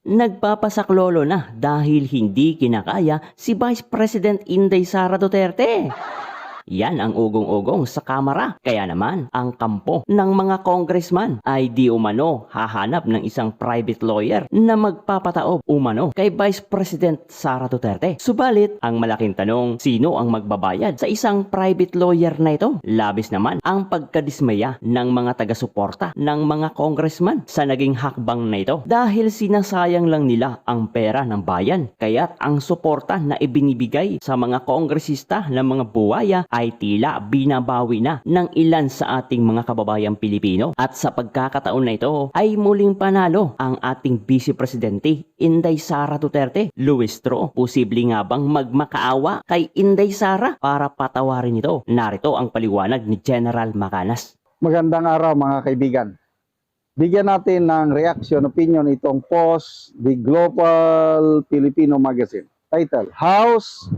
Nagpapasaklolo na dahil hindi kinakaya si Vice President Inday Sara Duterte. Yan ang ugong-ugong sa Kamara. Kaya naman, ang kampo ng mga congressman ay di umano hahanap ng isang private lawyer na magpapataob umano kay Vice President Sara Duterte. Subalit, ang malaking tanong, sino ang magbabayad sa isang private lawyer na ito? Labis naman ang pagkadismaya ng mga taga-suporta ng mga congressman sa naging hakbang na ito dahil sinasayang lang nila ang pera ng bayan. Kaya't ang suporta na ibinibigay sa mga kongresista ng mga buwaya ay tila binabawi na ng ilan sa ating mga kababayang Pilipino. At sa pagkakataon na ito ay muling panalo ang ating Vice Presidente Inday Sara Duterte. Luis Tro, posible nga bang magmakaawa kay Inday Sara para patawarin ito? Narito ang paliwanag ni General Macanas. Magandang araw mga kaibigan. Bigyan natin ng reaction, opinion itong post, the Global Filipino Magazine. Title, House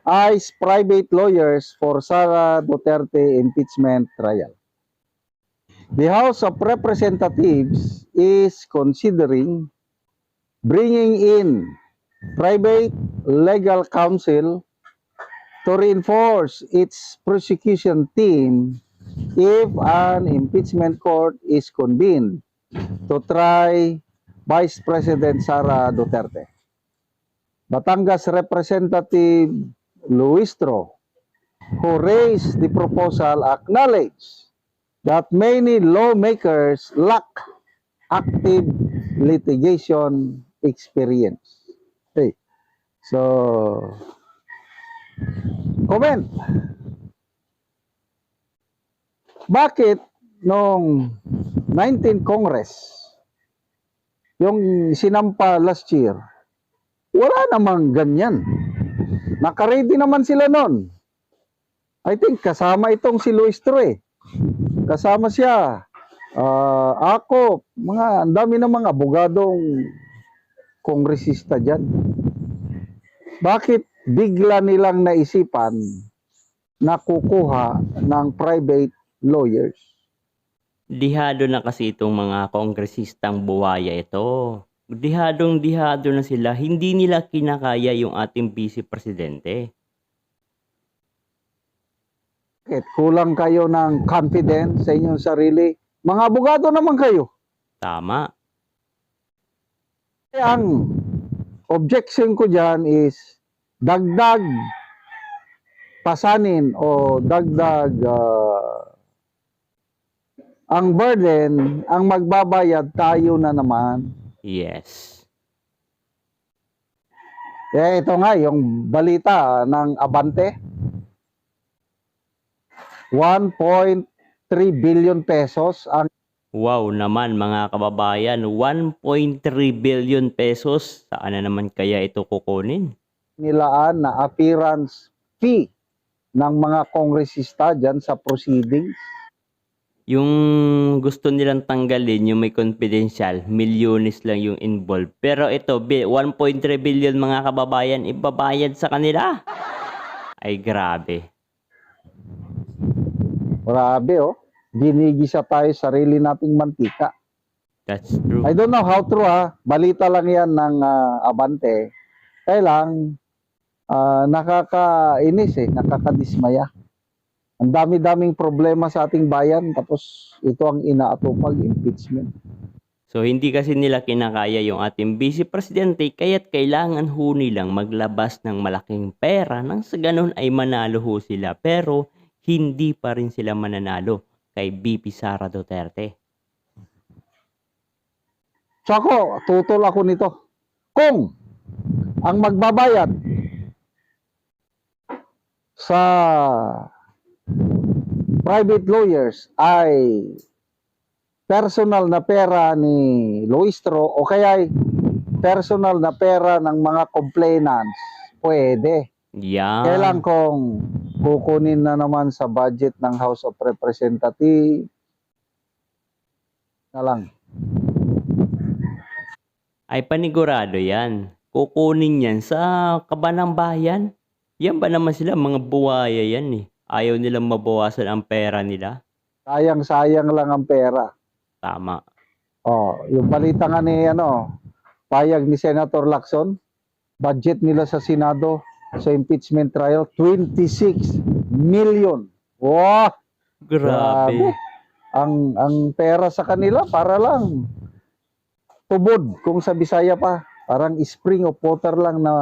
Eyes Private Lawyers for Sara Duterte Impeachment Trial. The House of Representatives is considering bringing in private legal counsel to reinforce its prosecution team if an impeachment court is convened to try Vice President Sara Duterte. Batangas Representative Luis Tro, who raised the proposal, acknowledged that many lawmakers lack active litigation experience. Okay. So, comment. Bakit noong 19 Congress, yung sinampa last year, wala namang ganyan. Nakaready naman sila noon. I think kasama itong si Luis Tro eh. Kasama siya. Ako, ang dami ng mga abogadong kongresista dyan. Bakit bigla nilang naisipan na kukuha ng private lawyers? Dihado na kasi itong mga kongresistang buwaya ito. Dihadong-dihado na sila. Hindi nila kinakaya yung ating Vice Presidente. Kulang kayo ng confidence sa inyong sarili. Mga abogado naman kayo. Tama. Ang objection ko dyan is dagdag pasanin o dagdag ang burden, ang magbabayad tayo na naman. Yes. Ito nga yung balita ng Abante. 1.3 billion pesos ang Wow naman mga kababayan, 1.3 billion pesos. Saan na naman kaya ito kukunin? nilaan na appearance fee ng mga kongresista dyan sa proceedings. Yung gusto nilang tanggalin, yung may confidential, milyones lang yung involved. Pero ito, 1.3 billion mga kababayan, ibabayad sa kanila. Ay grabe. Grabe oh. Ginigisa tayo sarili nating mantika. That's true. I don't know how true balita lang yan ng Abante. Kaya lang, nakakainis nakakadismaya. Ang dami-daming problema sa ating bayan, tapos ito ang inaatupag, impeachment. So hindi kasi nila kinakaya yung ating Vice Presidente, kaya't kailangan ho nilang maglabas ng malaking pera nang sa ganun ay manalo ho sila. Pero hindi pa rin sila mananalo kay VP Sara Duterte. So ako, tutol ako nito. Kung ang magbabayad sa private lawyers ay personal na pera ni Luis Tro o kaya personal na pera ng mga complainants, pwede. Yan. Kailan kung kukunin na naman sa budget ng House of Representatives na lang. Ay panigurado yan. Kukunin yan sa kabanang bayan. Yan ba naman sila? Mga buwaya yan eh. Ayaw nilang mabawasan ang pera nila. Sayang-sayang lang ang pera. Tama. Oh, yung balita nga ni payag ni Senator Lacson, budget nila sa Senado sa impeachment trial, 26 million. Wow! Grabe. Ang pera sa kanila para lang tubod kung sa Bisaya pa. Parang spring of water lang na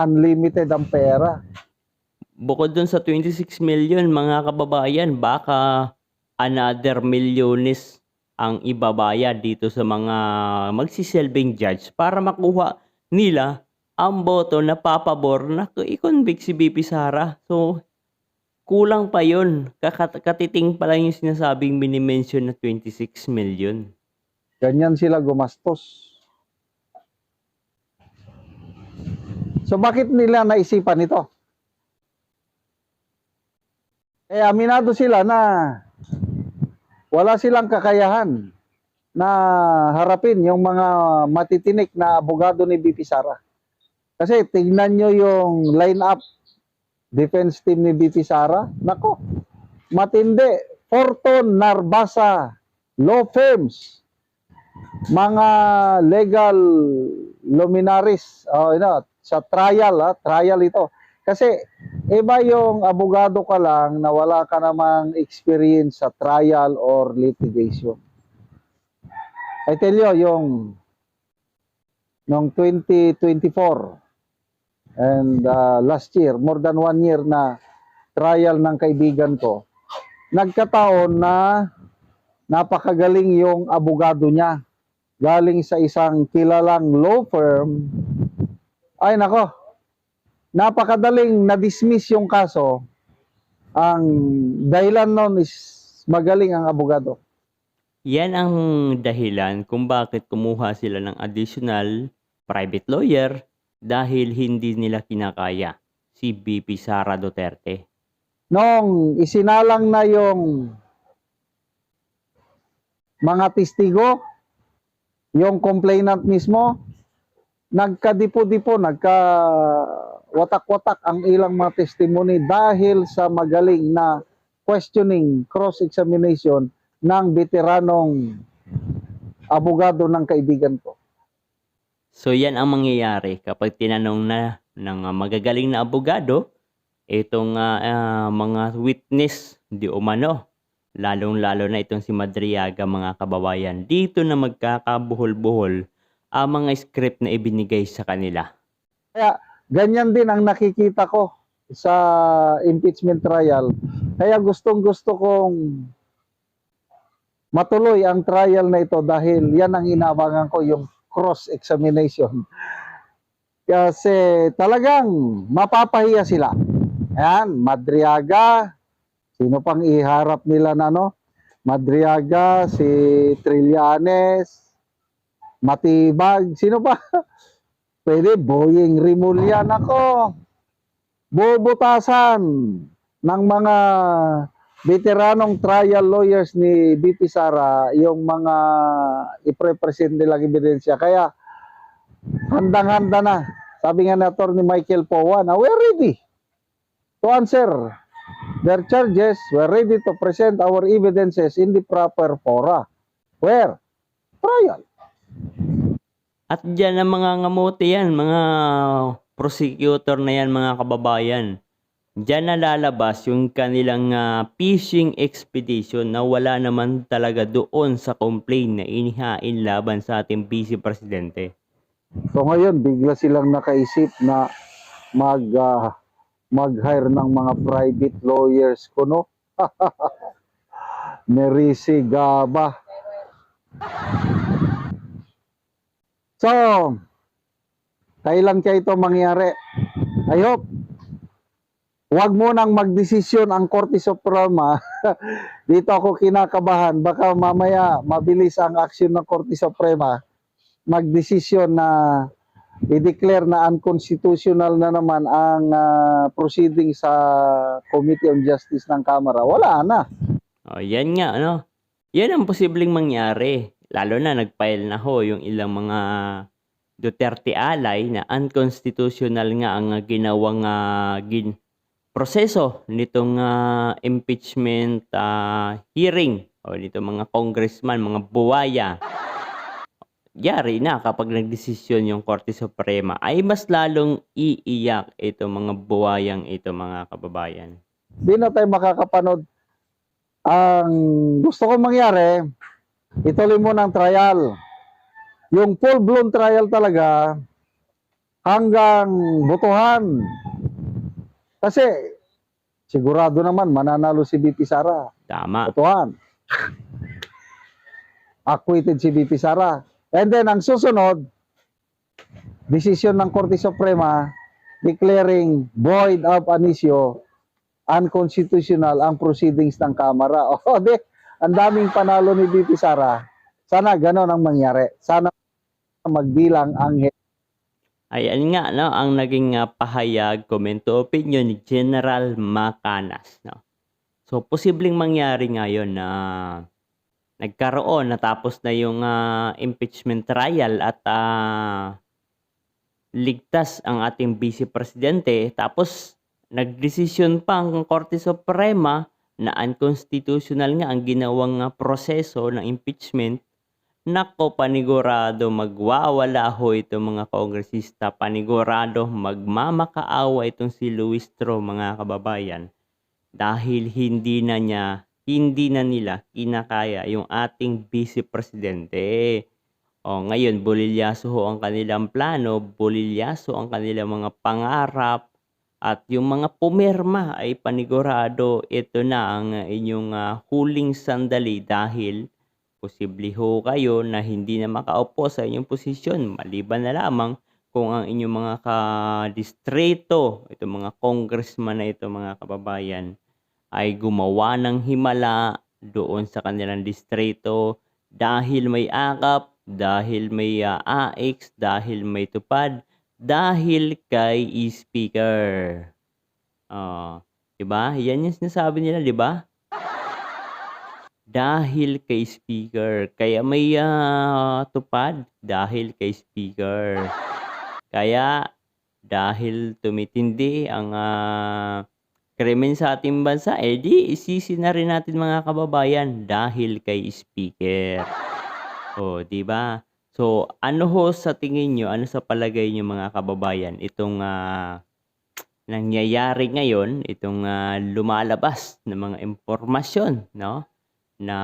unlimited ang pera. Bukod dun sa 26 million, mga kababayan, baka another milyones ang ibabayad dito sa mga magsisilbing judge para makuha nila ang boto na papabor na i-convict si BP Sara. So, kulang pa yun. Katiting pa lang yung sinasabing minimension na 26 million. Ganyan sila gumastos. So bakit nila naisipan ito? Aminado sila na wala silang kakayahan na harapin yung mga matitinik na abogado ni BP Sara. Kasi tignan nyo yung line-up defense team ni BP Sara. Nako, matindi. Fortune, Narbasa, law firms, mga legal luminaries sa trial ito. Kasi iba yung abogado ka lang na wala ka namang experience sa trial or litigation. I tell you, yung noong 2024 and last year, more than 1 year na trial ng kaibigan ko, nagkataon na napakagaling yung abogado niya. Galing sa isang kilalang law firm. Ay nako, napakadaling na-dismiss yung kaso. Ang dahilan nun is magaling ang abogado. Yan ang dahilan kung bakit kumuha sila ng additional private lawyer dahil hindi nila kinakaya si BP Sara Duterte. Nung isinalang na yung mga testigo, yung complainant mismo, nagkadipo-dipo, nagka-watak-watak ang ilang mga testimony dahil sa magaling na questioning, cross-examination ng veteranong abogado ng kaibigan ko. So yan ang mangyayari kapag tinanong na ng magagaling na abogado itong mga witness di umano, lalong-lalo na itong si Madriaga, mga kababayan, dito na magkakabuhol-buhol ang mga script na ibinigay sa kanila. Kaya ganyan din ang nakikita ko sa impeachment trial. Kaya gustong-gusto kong matuloy ang trial na ito dahil yan ang inabangan ko, yung cross-examination. Kasi talagang mapapahiya sila. Ayan, Madriaga, sino pang iharap nila na Madriaga, si Trillanes, Matibag, sino pa? Pwede, Boying Rimulyan ako. Bubutasan ng mga veteranong trial lawyers ni BP Sara yung mga iprepresent nilang ebidensya. Kaya handang-handa na. Sabi nga ni Atty. Michael Powa na we're ready to answer their charges. We're ready to present our evidences in the proper fora. Where? Trial. At dyan ang mga ngamote yan, mga prosecutor na yan, mga kababayan. Diyan na lalabas yung kanilang fishing expedition na wala naman talaga doon sa complaint na inihain laban sa ating Vice Presidente. So ngayon, bigla silang nakaisip na mag-hire ng mga private lawyers ko, Nerisi Gaba. So, kailan kaya ito mangyari? I hope huwag mo nang magdesisyon ang Korte Suprema. Dito ako kinakabahan. Baka mamaya mabilis ang aksyon ng Korte Suprema. Magdesisyon na i-declare na unconstitutional na naman ang proceeding sa Committee on Justice ng Kamara. Wala na. Yan nga, yan ang posibleng mangyari. Lalo na nag-file na yung ilang mga Duterte alay na unconstitutional nga ang ginawang proseso nitong impeachment hearing o nitong mga congressman, mga buwaya. yari na kapag nagdesisyon yung Korte Suprema ay mas lalong iiyak ito mga buwayang ito mga kababayan. Di na tayo makakapanood. Ang gusto ko mangyari, ituloy mo ng trial. Yung full-blown trial talaga hanggang botohan. Kasi sigurado naman mananalo si BP Sara. Tama. Botohan. Acquitted si BP Sara. And then ang susunod, desisyon ng Korte Suprema declaring void ab initio unconstitutional ang proceedings ng Kamara. O, di, ang daming panalo ni BP Sara. Sana ganon ang mangyari. Sana magbilang ang Ayan nga, no, ang naging pahayag, komento, opinion ni General Macanas. No? So, posibleng mangyari ngayon na nagkaroon, natapos na yung impeachment trial at ligtas ang ating Vice Presidente. Tapos, nagdesisyon pa ang Korte Suprema na unconstitutional nga ang ginawang proseso ng impeachment. Nako, panigurado magwawala ho itong mga kongresista. Panigurado magmamakaawa itong si Luis Tro, mga kababayan. Dahil hindi na nila kinakaya yung ating Vice Presidente. O ngayon, bolilyaso ho ang kanilang plano, bolilyaso ang kanilang mga pangarap, at yung mga pumirma ay panigurado ito na ang inyong huling sandali dahil posible ho kayo na hindi na makaupo sa inyong posisyon maliban na lamang kung ang inyong mga kadistrito, itong mga congressman na ito mga kababayan, ay gumawa ng himala doon sa kanilang distrito dahil may akap, dahil may AX, dahil may tupad, dahil kay Speaker. Diba? Yan yung sinasabi nila, diba? Dahil kay Speaker. Kaya may tupad dahil kay Speaker. Kaya dahil tumitindi ang krimen sa ating bansa, di isisi na rin natin mga kababayan dahil kay Speaker. O, di ba? So, ano ho sa tingin nyo, ano sa palagay nyo mga kababayan, itong nangyayari ngayon, itong lumalabas ng mga impormasyon, no? Na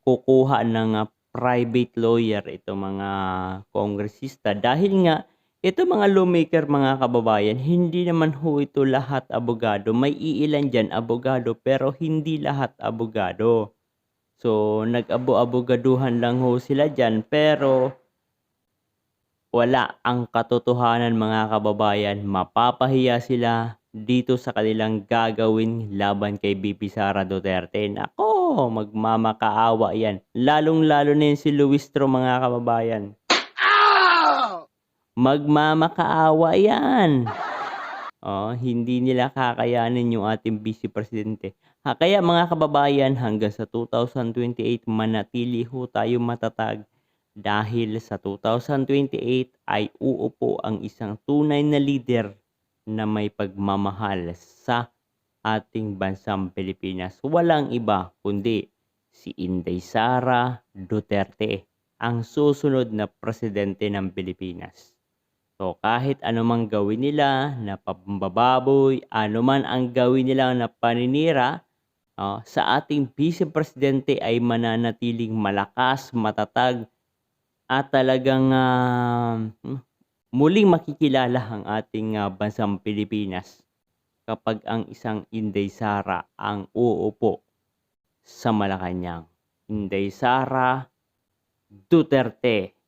kukuha ng private lawyer itong mga kongresista dahil nga ito mga lawmaker mga kababayan, hindi naman ho ito lahat abogado. May iilan dyan abogado pero hindi lahat abogado. So nag-abogaduhan lang ho sila dyan pero wala ang katotohanan mga kababayan. Mapapahiya sila dito sa kanilang gagawin laban kay BP Sara Duterte. Nako, magmamakaawa yan. Lalong-lalo na yun si Luis Tro mga kababayan. Magmamakaawa yan. Hindi nila kakayanin yung ating Vice Presidente. Kaya mga kababayan, hanggang sa 2028 manatili ho tayo matatag. Dahil sa 2028 ay uupo ang isang tunay na leader na may pagmamahal sa ating bansang Pilipinas. Walang iba kundi si Inday Sara Duterte, ang susunod na presidente ng Pilipinas. So kahit anumang gawin nila na pambababoy, anuman ang gawin nila na paninira, sa ating Vice Presidente ay mananatiling malakas, matatag, at talagang muling makikilala ang ating bansang Pilipinas kapag ang isang Inday Sara ang uupo sa Malacanang. Inday Sara Duterte.